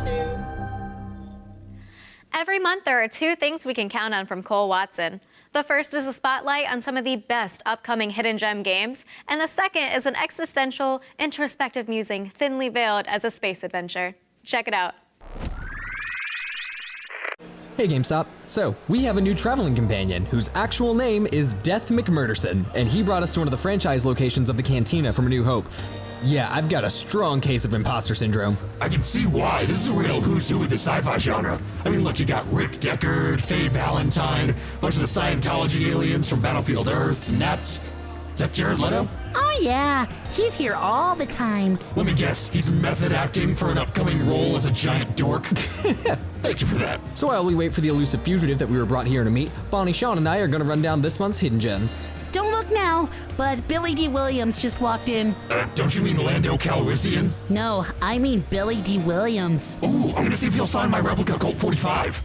2. Every month, there are 2 things we can count on from Cole Watson. The first is a spotlight on some of the best upcoming hidden gem games, and the second is an existential, introspective musing thinly veiled as a space adventure. Check it out. Hey GameStop, so we have a new traveling companion whose actual name is Death McMurderson, and he brought us to one of the franchise locations of the Cantina from A New Hope. Yeah, I've got a strong case of imposter syndrome. I can see why. This is a real who's who with the sci-fi genre. I mean, look, you got Rick Deckard, Faye Valentine, a bunch of the Scientology aliens from Battlefield Earth, and is that Jared Leto? Oh yeah, he's here all the time. Let me guess, he's method acting for an upcoming role as a giant dork? Thank you for that. So while we wait for the elusive fugitive that we were brought here to meet, Bonnie, Sean, and I are gonna run down this month's hidden gems. Don't look now, but Billy D. Williams just walked in. Don't you mean Lando Calrissian? No, I mean Billy D. Williams. Ooh, I'm gonna see if he'll sign my replica Colt 45.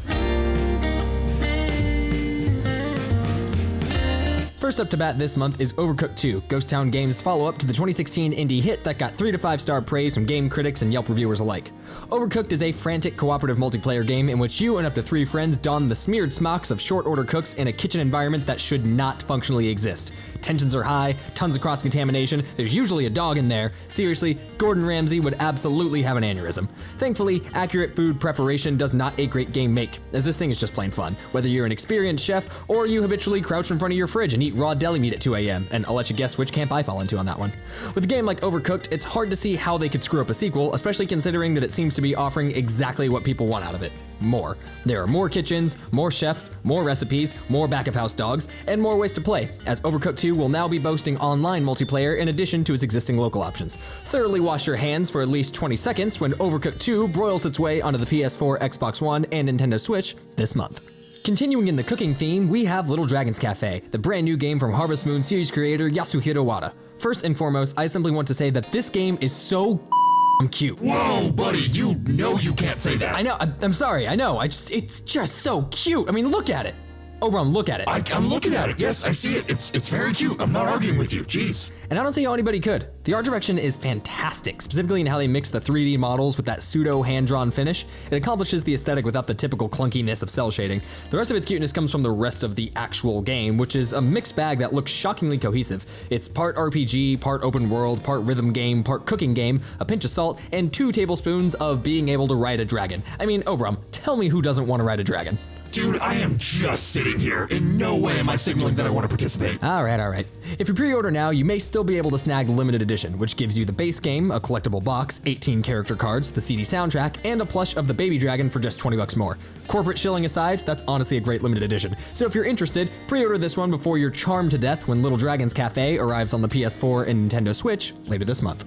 First up to bat this month is Overcooked 2, Ghost Town Games' follow-up to the 2016 indie hit that got 3 to 5 star praise from game critics and Yelp reviewers alike. Overcooked is a frantic cooperative multiplayer game in which you and up to 3 friends don the smeared smocks of short-order cooks in a kitchen environment that should not functionally exist. Tensions are high, tons of cross-contamination, there's usually a dog in there. Seriously, Gordon Ramsay would absolutely have an aneurysm. Thankfully, accurate food preparation does not a great game make, as this thing is just plain fun. Whether you're an experienced chef, or you habitually crouch in front of your fridge and eat raw deli meat at 2 a.m., and I'll let you guess which camp I fall into on that one. With a game like Overcooked, it's hard to see how they could screw up a sequel, especially considering that it seems to be offering exactly what people want out of it. More. There are more kitchens, more chefs, more recipes, more back-of-house dogs, and more ways to play, as Overcooked 2 will now be boasting online multiplayer in addition to its existing local options. Thoroughly wash your hands for at least 20 seconds when Overcooked 2 broils its way onto the PS4, Xbox One, and Nintendo Switch this month. Continuing in the cooking theme, we have Little Dragon's Café, the brand new game from Harvest Moon series creator Yasuhiro Wada. First and foremost, I simply want to say that this game is so cute. Whoa, buddy, you know you can't say that. I know, I'm sorry, I know, it's just so cute. I mean, look at it. Obram, look at it. I'm looking at it, yes, I see it. It's very cute. I'm not arguing with you, jeez. And I don't see how anybody could. The art direction is fantastic, specifically in how they mix the 3D models with that pseudo hand-drawn finish. It accomplishes the aesthetic without the typical clunkiness of cell shading. The rest of its cuteness comes from the rest of the actual game, which is a mixed bag that looks shockingly cohesive. It's part RPG, part open world, part rhythm game, part cooking game, a pinch of salt, and 2 tablespoons of being able to ride a dragon. I mean, Obram, tell me who doesn't want to ride a dragon? Dude, I am just sitting here. In no way am I signaling that I want to participate. All right. If you pre-order now, you may still be able to snag the limited edition, which gives you the base game, a collectible box, 18 character cards, the CD soundtrack, and a plush of the baby dragon for just 20 bucks more. Corporate shilling aside, that's honestly a great limited edition. So if you're interested, pre-order this one before you're charmed to death when Little Dragon's Café arrives on the PS4 and Nintendo Switch later this month.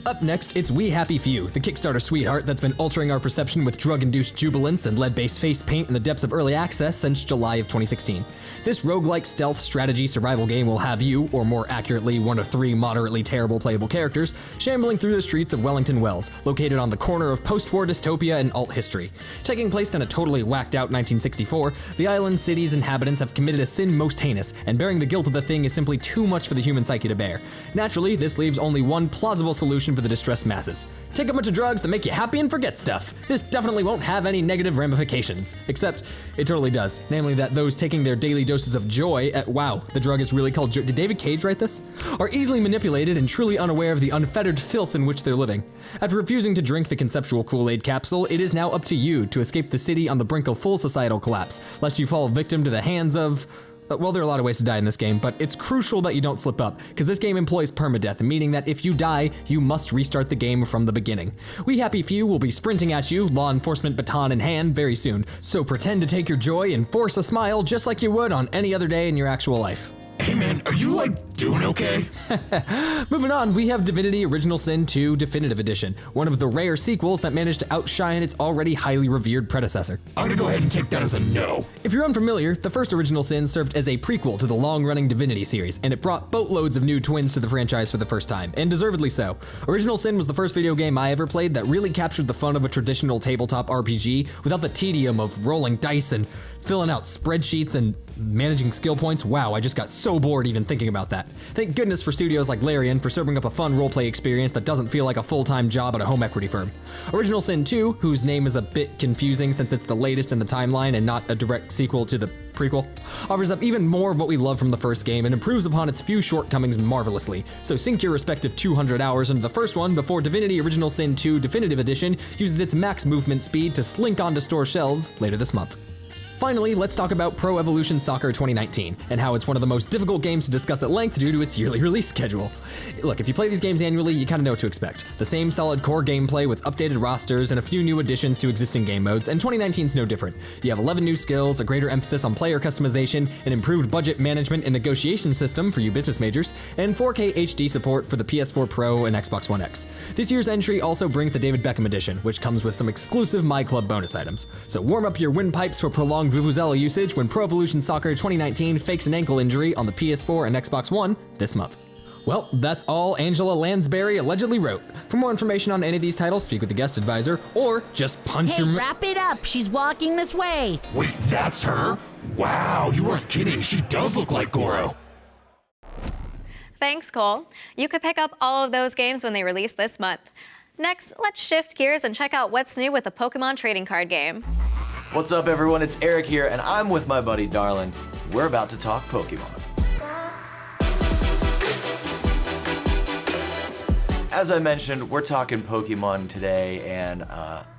Up next, it's We Happy Few, the Kickstarter sweetheart that's been altering our perception with drug-induced jubilance and lead-based face paint in the depths of early access since July of 2016. This roguelike stealth strategy survival game will have you, or more accurately, one of 3 moderately terrible playable characters, shambling through the streets of Wellington Wells, located on the corner of post-war dystopia and alt history. Taking place in a totally whacked-out 1964, the island city's inhabitants have committed a sin most heinous, and bearing the guilt of the thing is simply too much for the human psyche to bear. Naturally, this leaves only one plausible solution for the distressed masses. Take a bunch of drugs that make you happy and forget stuff. This definitely won't have any negative ramifications. Except, it totally does. Namely that those taking their daily doses of joy at, wow, the drug is really called joy. Did David Cage write this? Are easily manipulated and truly unaware of the unfettered filth in which they're living. After refusing to drink the conceptual Kool-Aid capsule, it is now up to you to escape the city on the brink of full societal collapse, lest you fall victim to the hands of... Well, there are a lot of ways to die in this game, but it's crucial that you don't slip up, because this game employs permadeath, meaning that if you die, you must restart the game from the beginning. We Happy Few will be sprinting at you, law enforcement baton in hand, very soon, so pretend to take your joy and force a smile just like you would on any other day in your actual life. Hey man, are you doing okay? Moving on, we have Divinity Original Sin 2 Definitive Edition, one of the rare sequels that managed to outshine its already highly revered predecessor. I'm gonna go ahead and take that as a no. If you're unfamiliar, the first Original Sin served as a prequel to the long-running Divinity series, and it brought boatloads of new twins to the franchise for the first time, and deservedly so. Original Sin was the first video game I ever played that really captured the fun of a traditional tabletop RPG without the tedium of rolling dice and Filling out spreadsheets and managing skill points, wow, I just got so bored even thinking about that. Thank goodness for studios like Larian for serving up a fun roleplay experience that doesn't feel like a full-time job at a home equity firm. Original Sin 2, whose name is a bit confusing since it's the latest in the timeline and not a direct sequel to the prequel, offers up even more of what we love from the first game and improves upon its few shortcomings marvelously. So sink your respective 200 hours into the first one before Divinity Original Sin 2 Definitive Edition uses its max movement speed to slink onto store shelves later this month. Finally, let's talk about Pro Evolution Soccer 2019 and how it's one of the most difficult games to discuss at length due to its yearly release schedule. Look, if you play these games annually, you kind of know what to expect. The same solid core gameplay with updated rosters and a few new additions to existing game modes, and 2019's no different. You have 11 new skills, a greater emphasis on player customization, an improved budget management and negotiation system for you business majors, and 4K HD support for the PS4 Pro and Xbox One X. This year's entry also brings the David Beckham edition, which comes with some exclusive My Club bonus items. So warm up your windpipes for prolonged Vuvuzela usage when Pro Evolution Soccer 2019 fakes an ankle injury on the PS4 and Xbox One this month. Well, that's all Angela Lansbury allegedly wrote. For more information on any of these titles, speak with the guest advisor, or just punch Hey, your... wrap it up. She's walking this way. Wait, that's her? Wow, you weren't kidding. She does look like Goro. Thanks, Cole. You could pick up all of those games when they release this month. Next, let's shift gears and check out what's new with the Pokemon trading card game. What's up, everyone? It's Eric here, and I'm with my buddy Darlin. We're about to talk Pokemon. As I mentioned, we're talking Pokemon today, and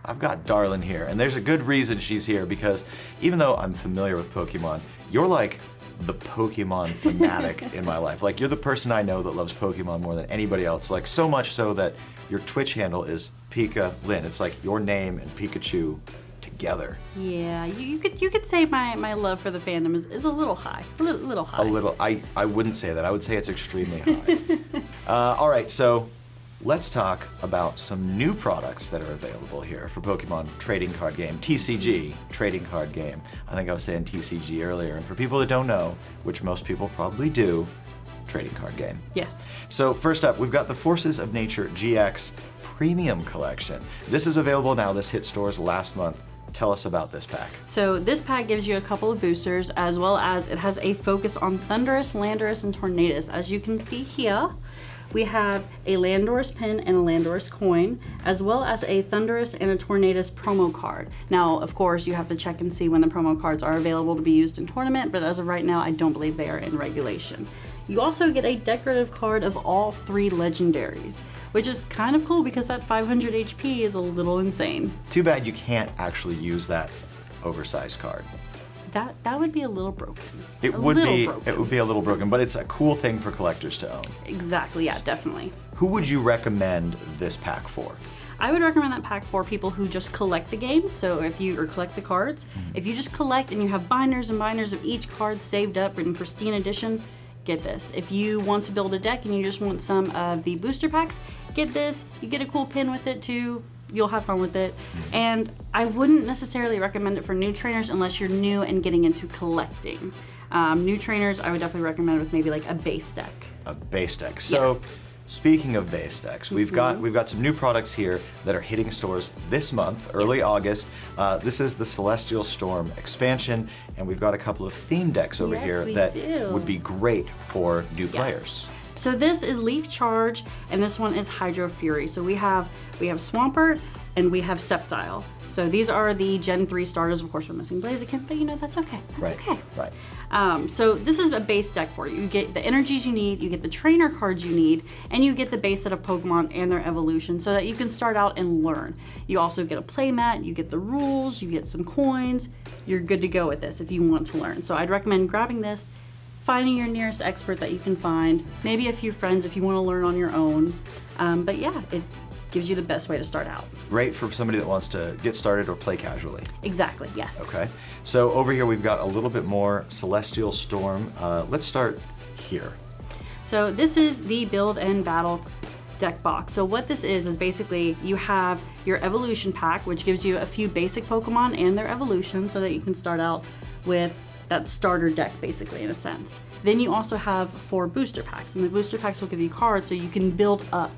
I've got Darlin here. And there's a good reason she's here, because even though I'm familiar with Pokemon, you're like the Pokemon fanatic in my life. Like, you're the person I know that loves Pokemon more than anybody else. Like, so much so that your Twitch handle is Pika Lynn. It's like your name and Pikachu together. Yeah, you could say my love for the fandom is a little high. A little high. A little. I wouldn't say that. I would say it's extremely high. All right, so let's talk about some new products that are available here for Pokemon trading card game, TCG trading card game. I think I was saying TCG earlier, and for people that don't know, which most people probably do, trading card game. Yes. So first up, we've got the Forces of Nature GX Premium Collection. This is available now. This hit stores last month. Tell us about this pack. So this pack gives you a couple of boosters, as well as it has a focus on Thundurus, Landorus, and Tornadus. As you can see here, we have a Landorus pin and a Landorus coin, as well as a Thundurus and a Tornadus promo card. Now, of course, you have to check and see when the promo cards are available to be used in tournament, but as of right now, I don't believe they are in regulation. You also get a decorative card of all 3 legendaries, which is kind of cool because that 500 HP is a little insane. Too bad you can't actually use that oversized card. That would be a little broken. It would be a little broken, but it's a cool thing for collectors to own. Exactly, yeah, definitely. Who would you recommend this pack for? I would recommend that pack for people who just collect the games. So if you collect the cards, if you just collect and you have binders and binders of each card saved up in pristine edition, get this. If you want to build a deck and you just want some of the booster packs, get this. You get a cool pin with it too. You'll have fun with it. And I wouldn't necessarily recommend it for new trainers unless you're new and getting into collecting. New trainers, I would definitely recommend with maybe like a base deck. A base deck. So, speaking of base decks, we've got some new products here that are hitting stores this month, early August. This is the Celestial Storm expansion, and we've got a couple of theme decks over here that would be great for new players. So this is Leaf Charge, and this one is Hydro Fury. So we have Swampert and we have Sceptile. So these are the Gen 3 starters. Of course, we're missing Blaziken, but you know, that's okay. That's okay. Right. So this is a base deck for you. You get the energies you need, you get the trainer cards you need, and you get the base set of Pokemon and their evolution so that you can start out and learn. You also get a playmat, you get the rules, you get some coins. You're good to go with this if you want to learn. So I'd recommend grabbing this, finding your nearest expert that you can find, maybe a few friends if you want to learn on your own. But yeah, it gives you the best way to start out. Great for somebody that wants to get started or play casually. Exactly, yes. Okay. So over here we've got a little bit more Celestial Storm. Let's start here. So this is the build and battle deck box. So what this is basically you have your evolution pack, which gives you a few basic Pokemon and their evolution so that you can start out with that starter deck, basically, in a sense. Then you also have 4 booster packs, and the booster packs will give you cards so you can build up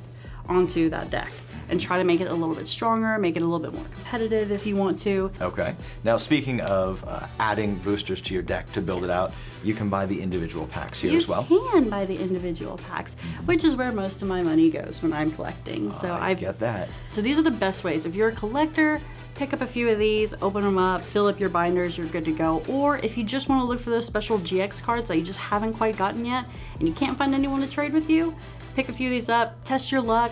onto that deck. and try to make it a little bit stronger, make it a little bit more competitive if you want to. Okay. Now, speaking of adding boosters to your deck to build it out, you can buy the individual packs here as well. You can buy the individual packs, which is where most of my money goes when I'm collecting. So I get that. So these are the best ways. If you're a collector, pick up a few of these, open them up, fill up your binders, you're good to go. Or if you just want to look for those special GX cards that you just haven't quite gotten yet and you can't find anyone to trade with you, pick a few of these up, test your luck,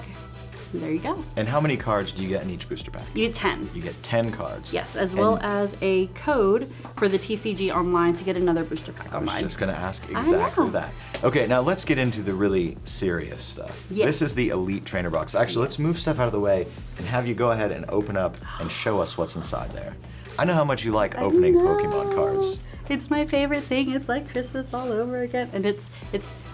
and there you go. And how many cards do you get in each booster pack? You get 10. You get 10 cards. Yes, as well as a code for the TCG online to get another booster pack I was online. just going to ask exactly know. that. Okay, now let's get into the really serious stuff. Yes. This is the Elite Trainer Box. Actually, let's move stuff out of the way and have you go ahead and open up and show us what's inside there. I know how much you like opening Pokemon cards. It's my favorite thing. It's like Christmas all over again. And it's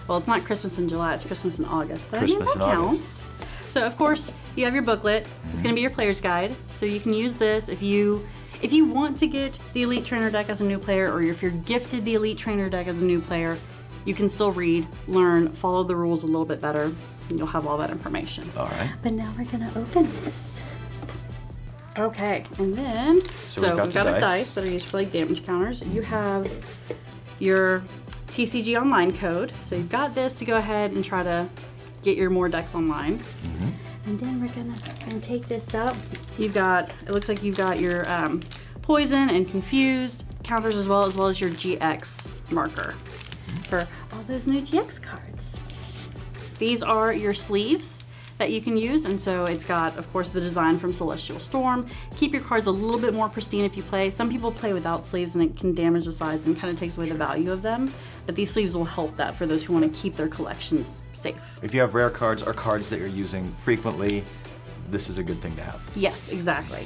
not Christmas in July, it's Christmas in August. But Christmas I mean, that in counts. So of course, you have your booklet. It's gonna be your player's guide. So you can use this if you want to get the Elite Trainer deck as a new player, or if you're gifted the Elite Trainer deck as a new player, you can still read, learn, follow the rules a little bit better, and you'll have all that information. All right. But now we're gonna open this. Okay, and then, So we've got we've the got a dice. dice that are used for like damage counters. You have your TCG online code. So you've got this to go ahead and try to get your more decks online. And then we're gonna take this up. It looks like you've got your poison and confused counters as well as your GX marker for all those new GX cards. These are your sleeves that you can use, and so it's got, of course, the design from Celestial Storm. Keep your cards a little bit more pristine if you play. Some people play without sleeves and it can damage the sides and kind of takes away the value of them, but these sleeves will help that for those who want to keep their collections safe. If you have rare cards or cards that you're using frequently, this is a good thing to have. Yes, exactly.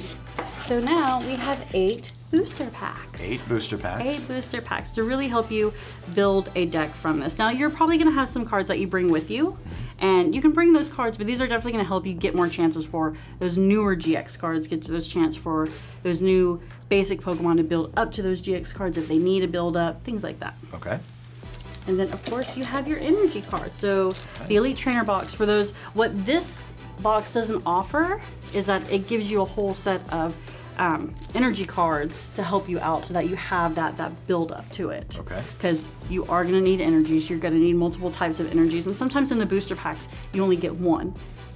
So now we have 8 booster packs. 8 booster packs. 8 booster packs to really help you build a deck from this. Now you're probably going to have some cards that you bring with you, and you can bring those cards, but these are definitely going to help you get more chances for those newer GX cards, get to those chance for those new basic Pokemon to build up to those GX cards if they need to build up, things like that. Okay. And then of course you have your energy cards. So the Elite Trainer box, for those, what this box doesn't offer is that it gives you a whole set of energy cards to help you out so that you have that build up to it. Okay. Because you are going to need energies, you're going to need multiple types of energies, and sometimes in the booster packs you only get one.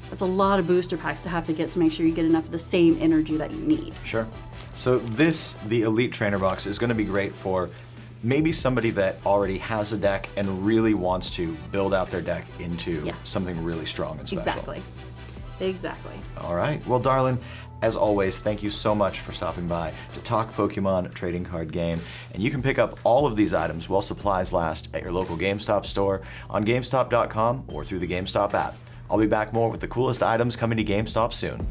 That's a lot of booster packs to have to get to make sure you get enough of the same energy that you need. Sure. So the Elite Trainer Box is going to be great for maybe somebody that already has a deck and really wants to build out their deck into Yes. something really strong and special. Exactly. All right. Well, darling, as always, thank you so much for stopping by to talk Pokemon trading card game. And you can pick up all of these items while supplies last at your local GameStop store, on GameStop.com, or through the GameStop app. I'll be back more with the coolest items coming to GameStop soon.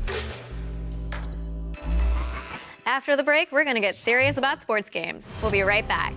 After the break, we're going to get serious about sports games. We'll be right back.